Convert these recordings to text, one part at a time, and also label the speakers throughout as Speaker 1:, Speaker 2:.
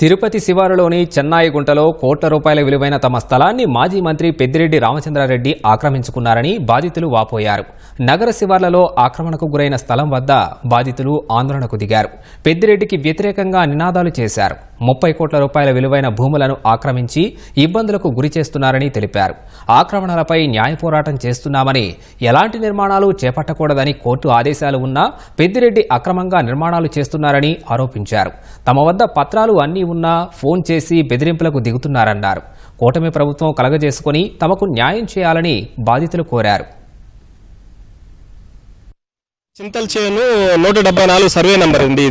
Speaker 1: తిరుపతి శివారులోని చెన్నాయిగుంటలో కోట్ల రూపాయల విలువైన తమ స్థలాన్ని మాజీ మంత్రి పెద్దిరెడ్డి రామచంద్రారెడ్డి ఆక్రమించుకున్నారని బాధితులు వాపోయారు. నగర శివార్లలో ఆక్రమణకు గురైన స్థలం వద్ద బాధితులు ఆందోళనకు దిగారు. పెద్దిరెడ్డికి వ్యతిరేకంగా నినాదాలు చేశారు. 30 కోట్ల రూపాయల విలువైన భూములను ఆక్రమించి ఇబ్బందులకు గురి చేస్తున్నారని తెలిపారు. ఆక్రమణలపై న్యాయ పోరాటం చేస్తున్నామని, ఎలాంటి నిర్మాణాలు చేపట్టకూడదని కోర్టు ఆదేశాలు ఉన్నా పెద్దిరెడ్డి అక్రమంగా నిర్మాణాలు చేస్తున్నారని ఆరోపించారు. తమ వద్ద పత్రాలు అన్నీ ఉన్నా ఫోన్ చేసి బెదిరింపులకు దిగుతున్నారన్నారు. కూటమి ప్రభుత్వం కలగజేసుకుని తమకు న్యాయం చేయాలని బాధితులు కోరారు.
Speaker 2: చింతల చేను 174 సర్వే నెంబర్ ఉంది.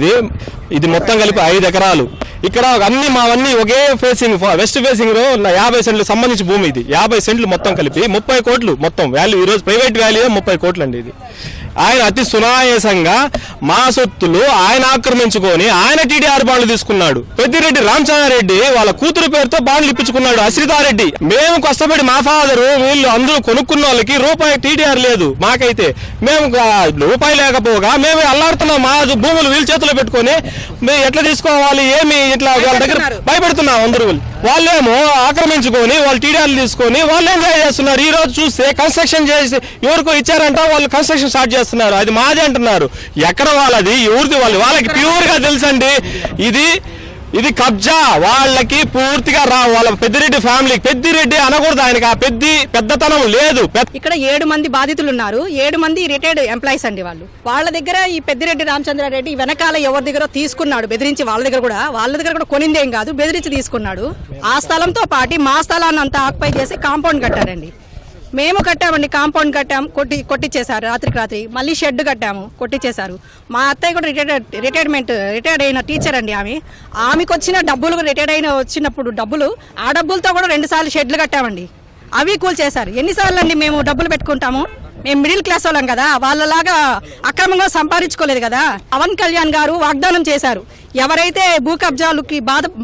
Speaker 2: ఇది మొత్తం కలిపి 5 ఎకరాలు. ఇక్కడ మావన్నీ ఒకే ఫేసింగ్, వెస్ట్ ఫేసింగ్ లో 50 సెంట్లు సంబంధించి భూమి. ఇది 50 సెంట్లు మొత్తం కలిపి 30 కోట్లు మొత్తం వాల్యూ. ఈరోజు ప్రైవేట్ వాల్యూ 30 కోట్లు అండి. ఇది ఆయన అతి సునాయాసంగా మా సొత్తులు ఆయన ఆక్రమించుకొని ఆయన టీడీఆర్ బాండ్లు తీసుకున్నాడు. పెద్దిరెడ్డి రామచంద్రారెడ్డి వాళ్ళ కూతురు పేరుతో బాండ్లు ఇప్పించుకున్నాడు. అశ్రితారెడ్డి మేము కష్టపడి మా ఫాదరు వీళ్ళు అందరూ కొనుక్కున్న వాళ్ళకి రూపాయి టీడీఆర్ లేదు. మాకైతే మేము రూపాయి లేకపోగా మేము అల్లాడుతున్నాం. మా భూములు వీళ్ళ చేతిలో పెట్టుకొని మేము ఎట్లా తీసుకోవాలి ఏమి ఇట్లా వాళ్ళ దగ్గర భయపెడుతున్నాం. అందరూ వాళ్ళేమో ఆక్రమించుకొని వాళ్ళు టీడీఆర్లు తీసుకొని వాళ్ళు ఎంజాయ్ చేస్తున్నారు. ఈ రోజు చూస్తే కన్స్ట్రక్షన్ చేసి ఎవరికో ఇచ్చారంట, వాళ్ళు కన్స్ట్రక్షన్ స్టార్ట్ చేస్తున్నారు. అది మాది అంటున్నారు. ఎక్కడ వాళ్ళది, ఎవరిది వాళ్ళకి ప్యూర్ గా తెలుసండి. ఇది కబ్జా వాళ్ళకి పూర్తిగా వాళ్ళ పెద్దిరెడ్డి ఫ్యామిలీ. పెద్దిరెడ్డి అనకూడదు, ఆయనకి ఆ పెద్దతనం లేదు.
Speaker 3: ఇక్కడ 7 మంది బాధితులు ఉన్నారు. 7 మంది రిటైర్డ్ ఎంప్లాయీస్ అండి. వాళ్ళ దగ్గర ఈ పెద్దిరెడ్డి రామచంద్రారెడ్డి వెనకాల ఎవరి దగ్గర తీసుకున్నాడు బెదిరించి. వాళ్ళ దగ్గర కూడా కొనిందేం కాదు, బెదిరించి తీసుకున్నాడు. ఆ స్థలంతో పాటు మా స్థలాన్ని అంతా ఆక్యుపై చేసి కాంపౌండ్ కట్టారండి. మేము కట్టామండి, కాంపౌండ్ కట్టాము, కొట్టించేశారు. రాత్రి మళ్ళీ షెడ్ కట్టాము, కొట్టించేశారు. మా అత్తయ్య కూడా రిటైర్డ్ అయిన టీచర్ అండి. ఆమెకు వచ్చిన డబ్బులు వచ్చినప్పుడు ఆ డబ్బులతో కూడా 2 సార్లు షెడ్లు కట్టామండి. అవి కూల్చేశారు. ఎన్నిసార్లు అండి మేము డబ్బులు పెట్టుకుంటాము? మేము మిడిల్ క్లాస్ వాళ్ళం కదా, వాళ్ళలాగా అక్రమంగా సంపాదించుకోలేదు కదా. పవన్ కళ్యాణ్ గారు వాగ్దానం చేశారు, ఎవరైతే భూ కబ్జాలకి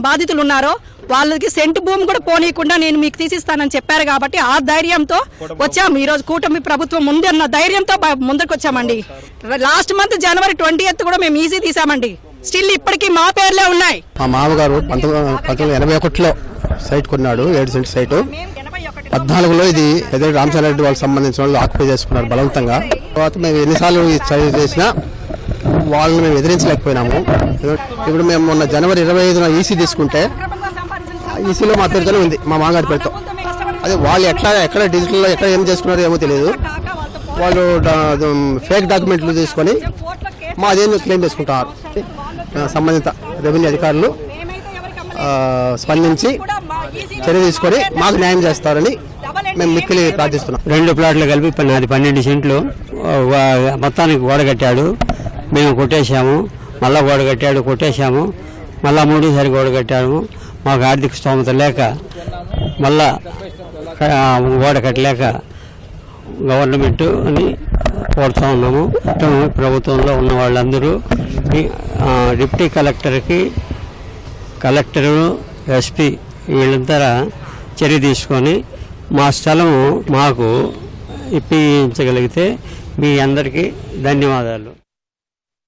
Speaker 3: బాధితులు ఉన్నారో వాళ్ళకి సెంటు భూమి కూడా పోనీయకుండా నేను మీకు తీసిస్తానని చెప్పారు. కాబట్టి ఆ ధైర్యంతో వచ్చాము. ఈ రోజు కూటమి ప్రభుత్వం ముందు అన్న ధైర్యంతో ముందుకు వచ్చామండి. లాస్ట్ మంత్ జనవరి 20th కూడా మేము ఈజీ తీసామండి. స్టిల్ ఇప్పటికీ మా పేర్లే ఉన్నాయి.
Speaker 4: మా మామగారు 1981లో సైట్ కొన్నాడు, 7 సెంట్ సైట్. 14లో ఇది పెద్దిరెడ్డి రామచంద్రారెడ్డి వాళ్ళకి సంబంధించిన వాళ్ళు ఆక్యుపై చేసుకున్నారు బలవంతంగా. తర్వాత మేము ఎన్నిసార్లు చేసినా వాళ్ళని మేము ఎదిరించలేకపోయినాము. ఇప్పుడు మేము మొన్న జనవరి 25న ఈసీ తీసుకుంటే ఈసీలో మా పేరుతోనే ఉంది, మా మామగారి పేరుతో. అదే వాళ్ళు ఎక్కడ డిజిటల్లో ఎక్కడ ఏం చేసుకున్నారో ఏమో తెలియదు. వాళ్ళు ఫేక్ డాక్యుమెంట్లు తీసుకొని మాదేం క్లెయిమ్ చేసుకుంటారు. సంబంధిత రెవెన్యూ అధికారులు స్పందించి చర్య తీసుకొని మాకు న్యాయం చేస్తారని మేము మిక్కిలి ప్రార్థిస్తున్నాం.
Speaker 5: 2 ప్లాట్లు కలిపి నాది 12 సెంట్లు. మొత్తానికి గోడ కట్టాడు, మేము కొట్టేశాము. మళ్ళా గోడ కట్టాడు, కొట్టేశాము. మళ్ళా 3సారి గోడ కట్టాము. మాకు ఆర్థిక స్తోమత లేక మళ్ళా గోడ కట్టలేక గవర్నమెంట్ అని కోరుతూ ఉన్నాము. ప్రభుత్వంలో ఉన్న వాళ్ళందరూ డిప్యూటీ కలెక్టరు, ఎస్పీ వీళ్ళంతా చర్య తీసుకొని మా స్థలము మాకు ఇప్పించగలిగితే మీ అందరికీ ధన్యవాదాలు.